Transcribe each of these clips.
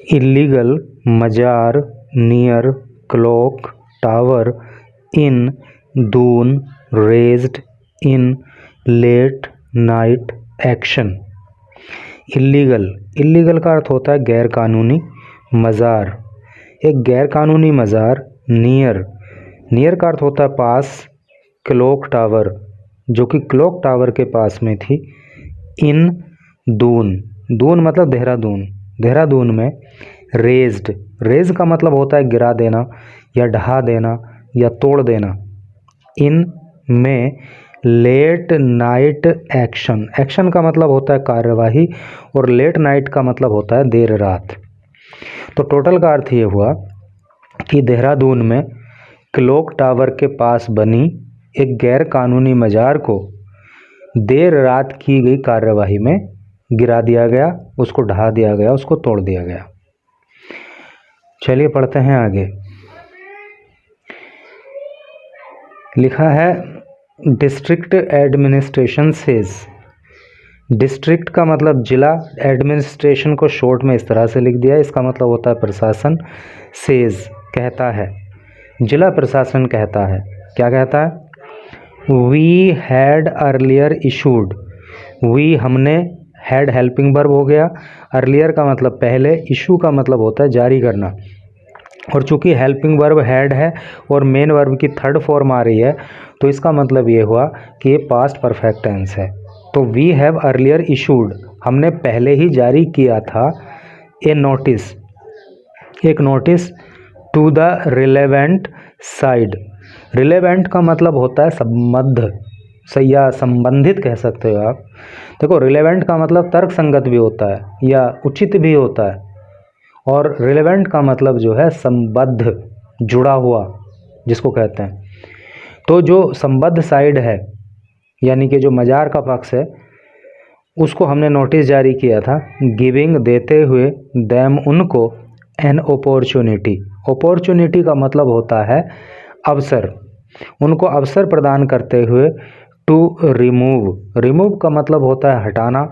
Illegal mazar near clock tower in Doon razed in late night action. Illegal का अर्थ होता है गैर कानूनी। मज़ार, एक गैर कानूनी मज़ार। नियर का अर्थ होता है पास। क्लॉक टावर, जो कि क्लॉक टावर के पास में थी। इन दून मतलब देहरादून में। रेज का मतलब होता है गिरा देना या ढहा देना या तोड़ देना। इन में लेट नाइट एक्शन का मतलब होता है कार्यवाही और लेट नाइट का मतलब होता है देर रात। तो टोटल का अर्थ ये हुआ कि देहरादून में क्लॉक टावर के पास बनी एक गैर कानूनी मज़ार को देर रात की गई कार्यवाही में गिरा दिया गया, उसको ढहा दिया गया, उसको तोड़ दिया गया। चलिए पढ़ते हैं आगे। लिखा है डिस्ट्रिक्ट एडमिनिस्ट्रेशन सेज। डिस्ट्रिक्ट का मतलब जिला, एडमिनिस्ट्रेशन को शॉर्ट में इस तरह से लिख दिया, इसका मतलब होता है प्रशासन। सेज कहता है, जिला प्रशासन कहता है। क्या कहता है? We had earlier issued. We हमने, हैड हेल्पिंग वर्ब हो गया। अर्लियर का मतलब पहले, इशू का मतलब होता है जारी करना। और चूंकि हेल्पिंग वर्ब हैड है और मेन वर्ब की थर्ड फॉर्म आ रही है, तो इसका मतलब ये हुआ कि ये पास्ट परफेक्ट टेंस है। तो वी हैव अर्लियर इशूड, हमने पहले ही जारी किया था। ए नोटिस, एक notice. To the relevant side. Relevant का मतलब होता है संबद्ध या संबंधित कह सकते हो आप। देखो, रिलेवेंट का मतलब तर्क संगत भी होता है या उचित भी होता है, और रिलेवेंट का मतलब जो है संबद्ध, जुड़ा हुआ, जिसको कहते हैं। तो जो संबद्ध साइड है, यानी कि जो मज़ार का पक्ष है, उसको हमने नोटिस जारी किया था। गिविंग देते हुए, दैम उनको, एन अपॉर्चुनिटी। अपॉर्चुनिटी का मतलब होता है अवसर, उनको अवसर प्रदान करते हुए। टू रिमूव का मतलब होता है हटाना।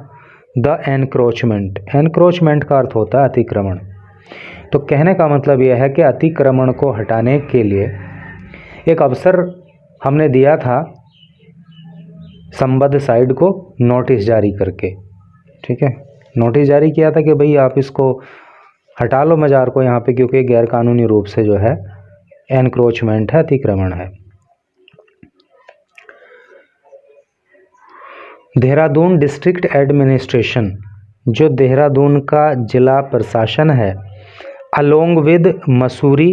द एनक्रोचमेंट का अर्थ होता है अतिक्रमण। तो कहने का मतलब यह है कि अतिक्रमण को हटाने के लिए एक अवसर हमने दिया था संबद्ध साइड को नोटिस जारी करके। ठीक है, नोटिस जारी किया था कि भाई आप इसको हटा लो मज़ार को यहाँ पे, क्योंकि गैर कानूनी रूप से जो है एनक्रोचमेंट है, अतिक्रमण है। देहरादून डिस्ट्रिक्ट एडमिनिस्ट्रेशन, जो देहरादून का जिला प्रशासन है, along with Mussoorie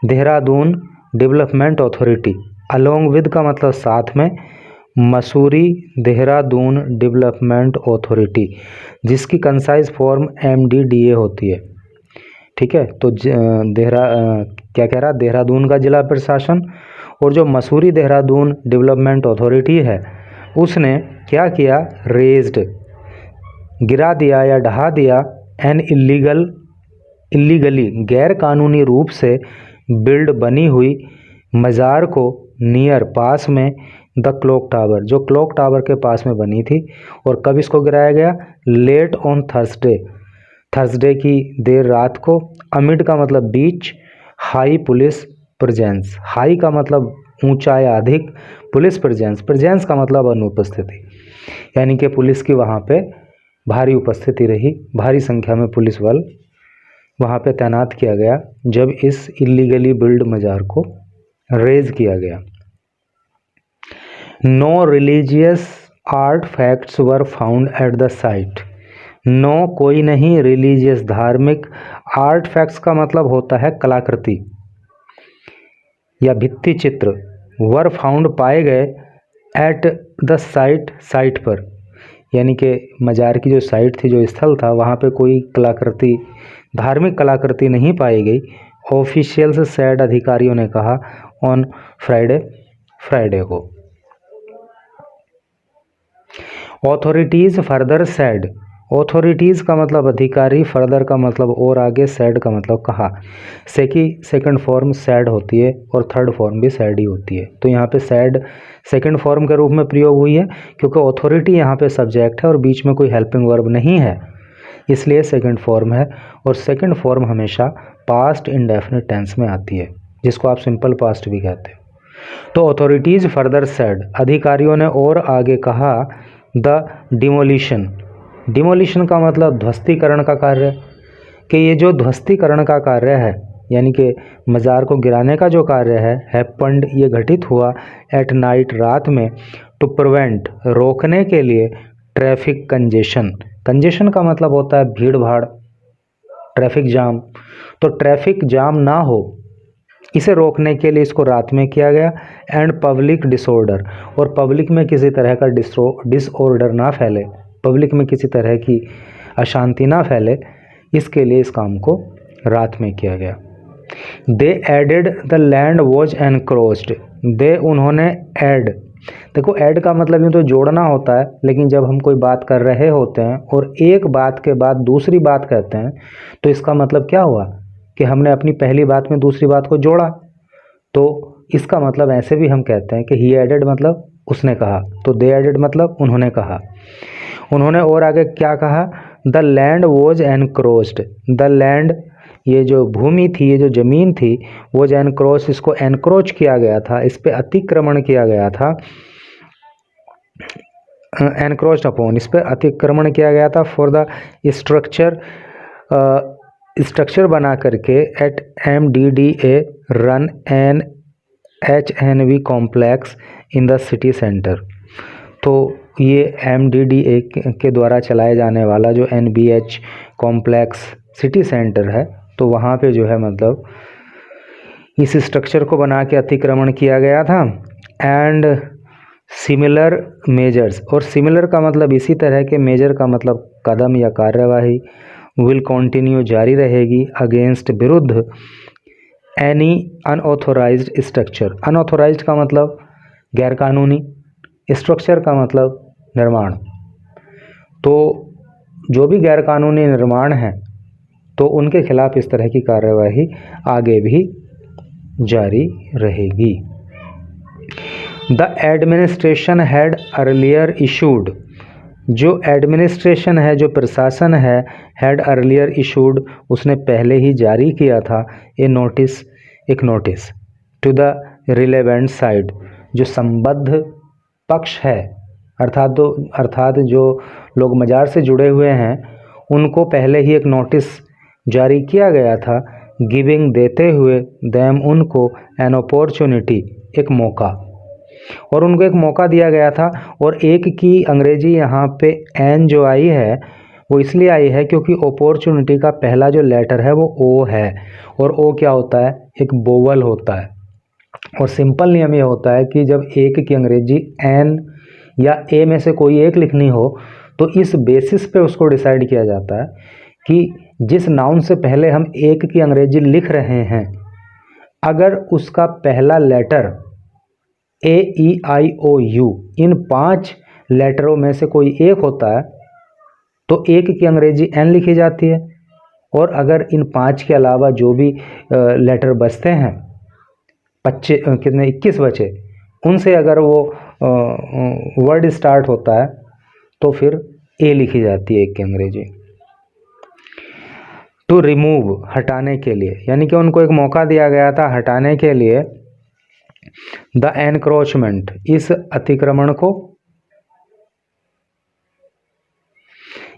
Dehradun development authority. Along with का मतलब साथ में, मसूरी देहरादून डेवलपमेंट अथॉरिटी, जिसकी कंसाइज फॉर्म MDDA होती है। ठीक है, तो क्या कह रहा, देहरादून का जिला प्रशासन और जो मसूरी देहरादून डेवलपमेंट अथॉरिटी है, उसने क्या किया? रेज्ड, गिरा दिया या ढहा दिया। एन इल्लीगली गैर कानूनी रूप से बिल्ड बनी हुई मज़ार को, नियर पास में, द क्लॉक टावर, जो क्लॉक टावर के पास में बनी थी। और कब इसको गिराया गया? लेट ऑन थर्सडे की देर रात को। अमिड का मतलब बीच। हाई पुलिस प्रेजेंस, हाई का मतलब ऊंचा या अधिक। पुलिस प्रेजेंस का मतलब अनुपस्थिति, यानी कि पुलिस की वहाँ पे भारी उपस्थिति रही, भारी संख्या में पुलिस बल वहाँ पे तैनात किया गया जब इस इल्लीगली बिल्ड मज़ार को रेज किया गया। No religious artefacts were found at the site. No कोई नहीं, रिलीजियस धार्मिक, आर्ट फैक्ट्स का मतलब होता है कलाकृति या भित्ति चित्र। वर फाउंड पाए गए, एट द साइट पर, यानी कि मज़ार की जो साइट थी, जो स्थल था, वहाँ पे कोई कलाकृति, धार्मिक कलाकृति नहीं पाई गई। ऑफिशियल्स सेड, अधिकारियों ने कहा, ऑन फ्राइडे को। ऑथोरिटीज़ फर्दर सेड, ऑथोरिटीज़ का मतलब अधिकारी, फर्दर का मतलब और आगे, सैड का मतलब कहा। सेकंड फॉर्म सैड होती है और थर्ड फॉर्म भी सैड ही होती है। तो यहाँ पे सैड सेकंड फॉर्म के रूप में प्रयोग हुई है क्योंकि ऑथोरिटी यहाँ पे सब्जेक्ट है और बीच में कोई हेल्पिंग वर्ब नहीं है। इसलिए सेकंड फॉर्म है, और सेकंड फॉर्म हमेशा पास्ट इंडेफिनिट टेंस में आती है, जिसको आप सिंपल पास्ट भी कहते हो। तो अथॉरिटीज़ फर्दर सेड, अधिकारियों ने और आगे कहा, द डिमोलिशन, डिमोलिशन का मतलब ध्वस्तीकरण का कार्य, कि ये जो ध्वस्तीकरण का कार्य है यानी कि मज़ार को गिराने का जो कार्य है, हैपेंड, ये घटित हुआ एट नाइट, रात में, टू प्रिवेंट, रोकने के लिए, ट्रैफिक कंजेशन, कंजेशन का मतलब होता है भीड़ भाड़, ट्रैफिक जाम, तो ट्रैफिक जाम ना हो इसे रोकने के लिए इसको रात में किया गया, एंड पब्लिक डिसऑर्डर, और पब्लिक में किसी तरह का डिसऑर्डर ना फैले, पब्लिक में किसी तरह की अशांति ना फैले, इसके लिए इस काम को रात में किया गया। They added the land was encroached, they उन्होंने ऐड, देखो ऐड का मतलब यूँ तो जोड़ना होता है, लेकिन जब हम कोई बात कर रहे होते हैं और एक बात के बाद दूसरी बात कहते हैं तो इसका मतलब क्या हुआ कि हमने अपनी पहली बात में दूसरी बात को जोड़ा। तो इसका मतलब ऐसे भी हम कहते हैं कि ही एडेड मतलब उसने कहा, तो दे एडेड मतलब उन्होंने कहा। उन्होंने और आगे क्या कहा, the land was encroached, the land, ये जो भूमि थी, ये जो ज़मीन थी, वो जो एनक्रोच, इसको एनक्रोच किया गया था, इस पर अतिक्रमण किया गया था, एनक्रोच्ड अपॉन, इस पर अतिक्रमण किया गया था, फॉर द स्ट्रक्चर, स्ट्रक्चर बना करके, at MDDA run an HNV complex in the city centre, तो ये MDDA के द्वारा चलाए जाने वाला जो NBH कॉम्प्लेक्स सिटी सेंटर है, तो वहाँ पे जो है मतलब इस स्ट्रक्चर को बना के अतिक्रमण किया गया था। एंड सिमिलर मेजर्स, और सिमिलर का मतलब इसी तरह के, मेजर का मतलब कदम या कार्यवाही, विल कंटिन्यू जारी रहेगी, अगेंस्ट विरुद्ध, एनी अनऑथोराइज्ड स्ट्रक्चर, अनऑथोराइज्ड का मतलब गैरकानूनी, स्ट्रक्चर का मतलब निर्माण, तो जो भी गैरकानूनी निर्माण है तो उनके खिलाफ इस तरह की कार्यवाही आगे भी जारी रहेगी। The administration had earlier issued, जो एडमिनिस्ट्रेशन है, जो प्रशासन है, हैड अर्लियर इशूड, उसने पहले ही जारी किया था, ए नोटिस, एक notice, to the relevant side, जो संबद्ध पक्ष है, अर्थात जो लोग मज़ार से जुड़े हुए हैं उनको पहले ही एक नोटिस जारी किया गया था, गिविंग, देते हुए, देम, उनको, एन अपॉर्चुनिटी, एक मौका, और उनको एक मौका दिया गया था। और एक की अंग्रेजी यहाँ पे एन जो आई है वो इसलिए आई है क्योंकि अपॉर्चुनिटी का पहला जो लेटर है वो ओ है, और ओ क्या होता है, एक बोवल होता है, और सिंपल नियम ये होता है कि जब एक की अंग्रेजी एन या ए में से कोई एक लिखनी हो तो इस बेसिस पे उसको डिसाइड किया जाता है कि जिस नाउन से पहले हम एक की अंग्रेजी लिख रहे हैं, अगर उसका पहला लेटर AEIOU इन 5 लेटरों में से कोई एक होता है तो एक की अंग्रेजी एन लिखी जाती है, और अगर इन 5 के अलावा जो भी लेटर बचते हैं, 21 बचे, उनसे अगर वो वर्ड स्टार्ट होता है तो फिर ए लिखी जाती है एक की अंग्रेजी। टू रिमूव, हटाने के लिए, यानी कि उनको एक मौका दिया गया था हटाने के लिए, द एनक्रोचमेंट, इस अतिक्रमण को,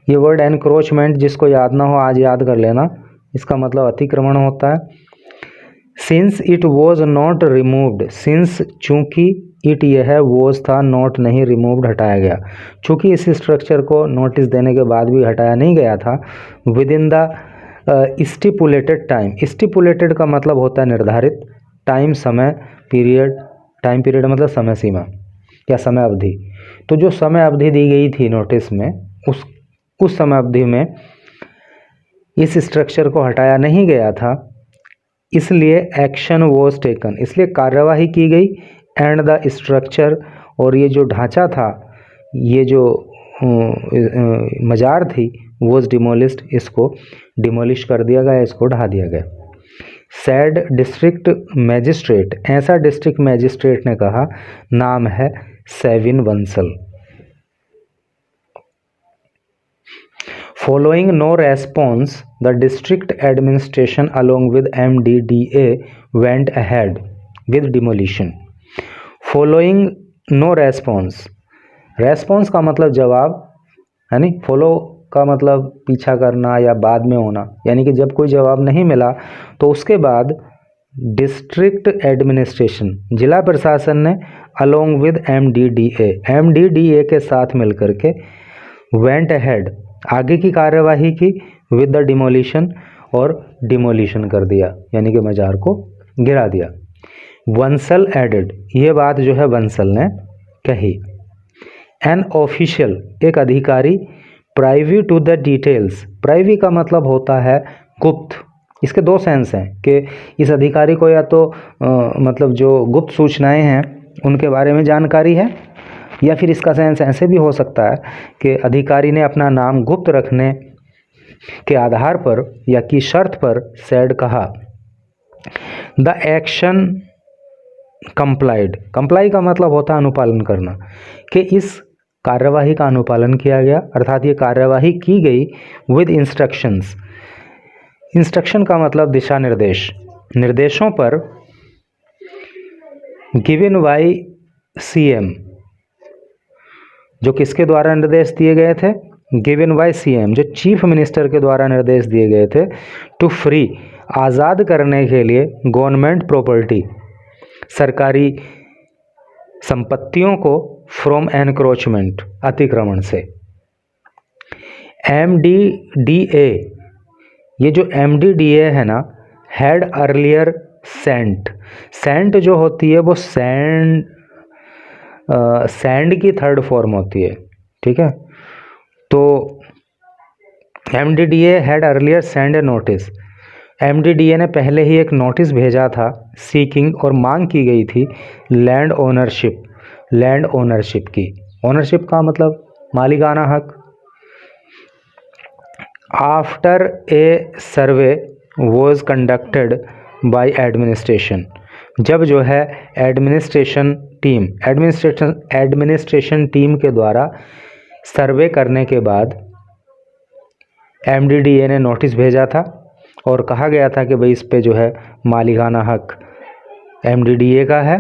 ये वर्ड एनक्रोचमेंट जिसको याद ना हो आज याद कर लेना, इसका मतलब अतिक्रमण होता है। Since it was not removed, since चूंकि, इट यह है, वॉज था, नॉट नहीं, रिमूव्ड हटाया गया, चूंकि इस स्ट्रक्चर को नोटिस देने के बाद भी हटाया नहीं गया था, with in the stipulated time, stipulated का मतलब होता है निर्धारित, टाइम समय, पीरियड, टाइम पीरियड मतलब समय सीमा या समय अवधि, तो जो समय अवधि दी गई थी नोटिस में उस समय अवधि में इस स्ट्रक्चर को हटाया नहीं गया था, इसलिए एक्शन वॉज टेकन, इसलिए कार्यवाही की गई, एंड द स्ट्रक्चर, और ये जो ढांचा था, ये जो मज़ार थी, वॉज डिमोलिश्ड, इसको डिमोलिश कर दिया गया, इसको ढा दिया गया। सैड डिस्ट्रिक्ट मैजिस्ट्रेट, ऐसा डिस्ट्रिक्ट मैजिस्ट्रेट ने कहा, नाम है seven Bansal. Following no response, the district administration along with MDDA went ahead with demolition. Following no response, response का मतलब जवाब, यानी follow का मतलब पीछा करना या बाद में होना, यानी कि जब कोई जवाब नहीं मिला तो उसके बाद डिस्ट्रिक्ट एडमिनिस्ट्रेशन, जिला प्रशासन ने along with MDDA के साथ मिलकर के went ahead, आगे की कार्यवाही की विद द डिमोलिशन, और डिमोलिशन कर दिया, यानी कि मजार को गिरा दिया। वंसल एडेड, ये बात जो है वंसल ने कही। एन ऑफिशियल, एक अधिकारी, privy to the details, privy का मतलब होता है गुप्त, इसके दो सेंस हैं कि इस अधिकारी को या तो मतलब जो गुप्त सूचनाएं हैं उनके बारे में जानकारी है, या फिर इसका सेंस ऐसे भी हो सकता है कि अधिकारी ने अपना नाम गुप्त रखने के आधार पर या की शर्त पर सेड कहा। द एक्शन कंप्लाइड, कंप्लाई का मतलब होता है अनुपालन करना, कि इस कार्यवाही का अनुपालन किया गया, अर्थात ये कार्यवाही की गई विद इंस्ट्रक्शंस, इंस्ट्रक्शन का मतलब दिशा निर्देश, निर्देशों पर, गिवन बाय सीएम, जो किसके द्वारा निर्देश दिए गए थे, गिवन बाय सीएम, जो चीफ मिनिस्टर के द्वारा निर्देश दिए गए थे, टू फ्री, आज़ाद करने के लिए, गवर्नमेंट प्रॉपर्टी, सरकारी संपत्तियों को, फ्रॉम एनक्रोचमेंट, अतिक्रमण से। MDDA, ये जो MDDA है ना, हैड अर्लियर सेंट, सेंट जो होती है वो सैंड की थर्ड फॉर्म होती है, ठीक है। तो MDDA had earlier send A notice, MDDA ने पहले ही एक नोटिस भेजा था, सीकिंग, और मांग की गई थी, लैंड ओनरशिप, लैंड ओनरशिप की, ओनरशिप का मतलब मालिकाना हक। After a survey was conducted by administration, जब जो है एडमिनिस्ट्रेशन टीम के द्वारा सर्वे करने के बाद MDDA ने नोटिस भेजा था और कहा गया था कि भाई इस पे जो है मालिकाना हक MDDA का है।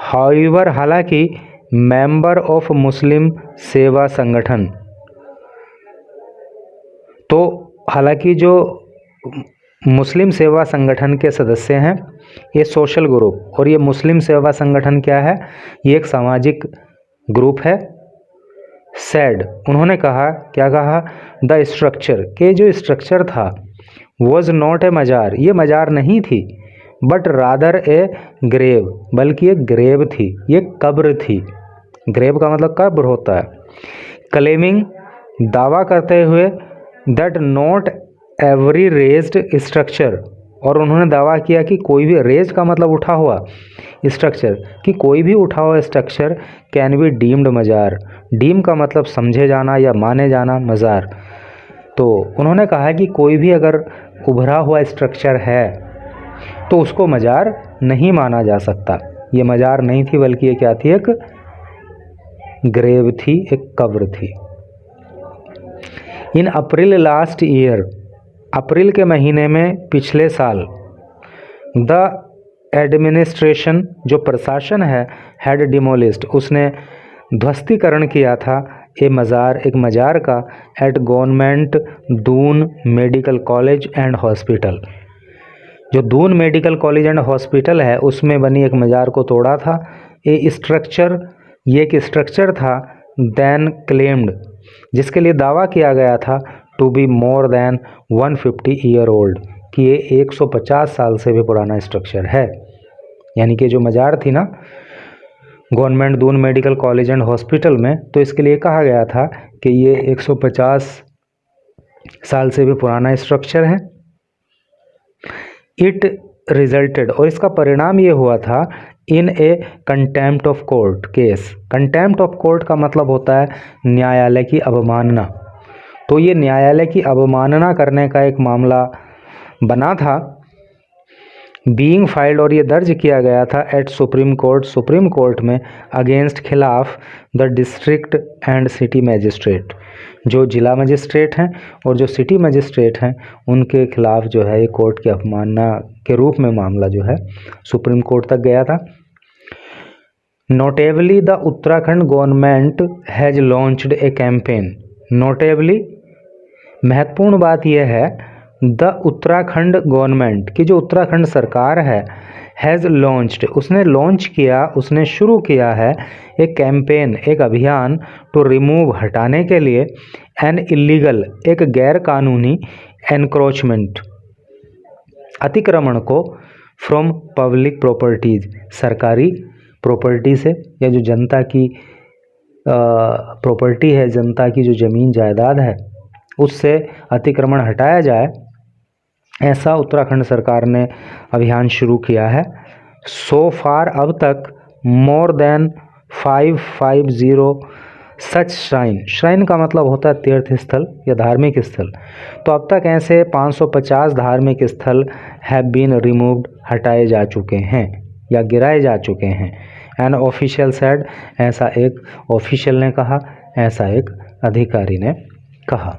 हाउएवर, हालांकि मेंबर ऑफ मुस्लिम सेवा संगठन, तो हालांकि जो मुस्लिम सेवा संगठन के सदस्य हैं, ये सोशल ग्रुप, और ये मुस्लिम सेवा संगठन क्या है, ये एक सामाजिक ग्रुप है। सैड, उन्होंने कहा, क्या कहा, द स्ट्रक्चर, के जो स्ट्रक्चर था, वॉज नॉट ए मजार, ये मजार नहीं थी, बट रादर ए ग्रेव, बल्कि एक ग्रेव थी, ये कब्र थी, ग्रेव का मतलब कब्र होता है। क्लेमिंग, दावा करते हुए, that not every raised structure, और उन्होंने दावा किया कि कोई भी, रेज का मतलब उठा हुआ, स्ट्रक्चर, कि कोई भी उठा हुआ स्ट्रक्चर कैन बी डीम्ड मजार, डीम का मतलब समझे जाना या माने जाना, मज़ार। तो उन्होंने कहा कि कोई भी अगर उभरा हुआ स्ट्रक्चर है तो उसको मजार नहीं माना जा सकता। ये मजार नहीं थी बल्कि ये क्या थी, एक ग्रेव थी, एक कब्र थी। इन अप्रैल लास्ट ईयर, अप्रैल के महीने में पिछले साल, द एडमिनिस्ट्रेशन, जो प्रशासन है, हैड डिमोलिस्ड, उसने ध्वस्तीकरण किया था, ए मज़ार, एक मज़ार का, at government Doon medical college and hospital, जो Doon medical college and hospital है उसमें बनी एक मज़ार को तोड़ा था। ए स्ट्रक्चर, ये एक स्ट्रक्चर था, देन क्लेम्ड, जिसके लिए दावा किया गया था, to be more than 150 year old, कि ये 150 साल से भी पुराना स्ट्रक्चर है। यानी कि जो मज़ार थी ना government Doon medical college and hospital में, तो इसके लिए कहा गया था कि ये 150 साल से भी पुराना स्ट्रक्चर है। इट रिजल्टेड, और इसका परिणाम ये हुआ था, in a contempt of court case. Contempt of court का मतलब होता है न्यायालय की अवमानना। तो ये न्यायालय की अवमानना करने का एक मामला बना था, बीइंग फाइल्ड, और ये दर्ज किया गया था at supreme court, supreme court में, अगेंस्ट खिलाफ the district and city magistrate, जो जिला मजिस्ट्रेट हैं और जो सिटी मजिस्ट्रेट हैं उनके खिलाफ जो है ये कोर्ट की अवमानना के रूप में मामला जो है सुप्रीम कोर्ट तक गया था। Notably the Uttarakhand government has launched A campaign. Notably महत्वपूर्ण बात यह है, द उत्तराखंड गवर्नमेंट की जो उत्तराखंड सरकार है, हैज़ लॉन्च्ड, उसने लॉन्च किया, उसने शुरू किया है एक कैंपेन, एक अभियान, टू रिमूव, हटाने के लिए, एन इलीगल, एक गैर कानूनी, एनक्रोचमेंट, अतिक्रमण को, फ्रॉम पब्लिक प्रॉपर्टीज, सरकारी प्रॉपर्टी से, या जो जनता की प्रॉपर्टी है, जनता की जो ज़मीन जायदाद है उससे अतिक्रमण हटाया जाए, ऐसा उत्तराखंड सरकार ने अभियान शुरू किया है। सो फार अब तक मोर देन 550 सच श्राइन, श्राइन का मतलब होता है तीर्थ स्थल या धार्मिक स्थल, तो अब तक ऐसे 550 धार्मिक स्थल हैव बीन रिमूव्ड, हटाए जा चुके हैं या गिराए जा चुके हैं। एन ऑफिशियल सेड, ऐसा एक ऑफिशियल ने कहा, ऐसा एक अधिकारी ने कहा।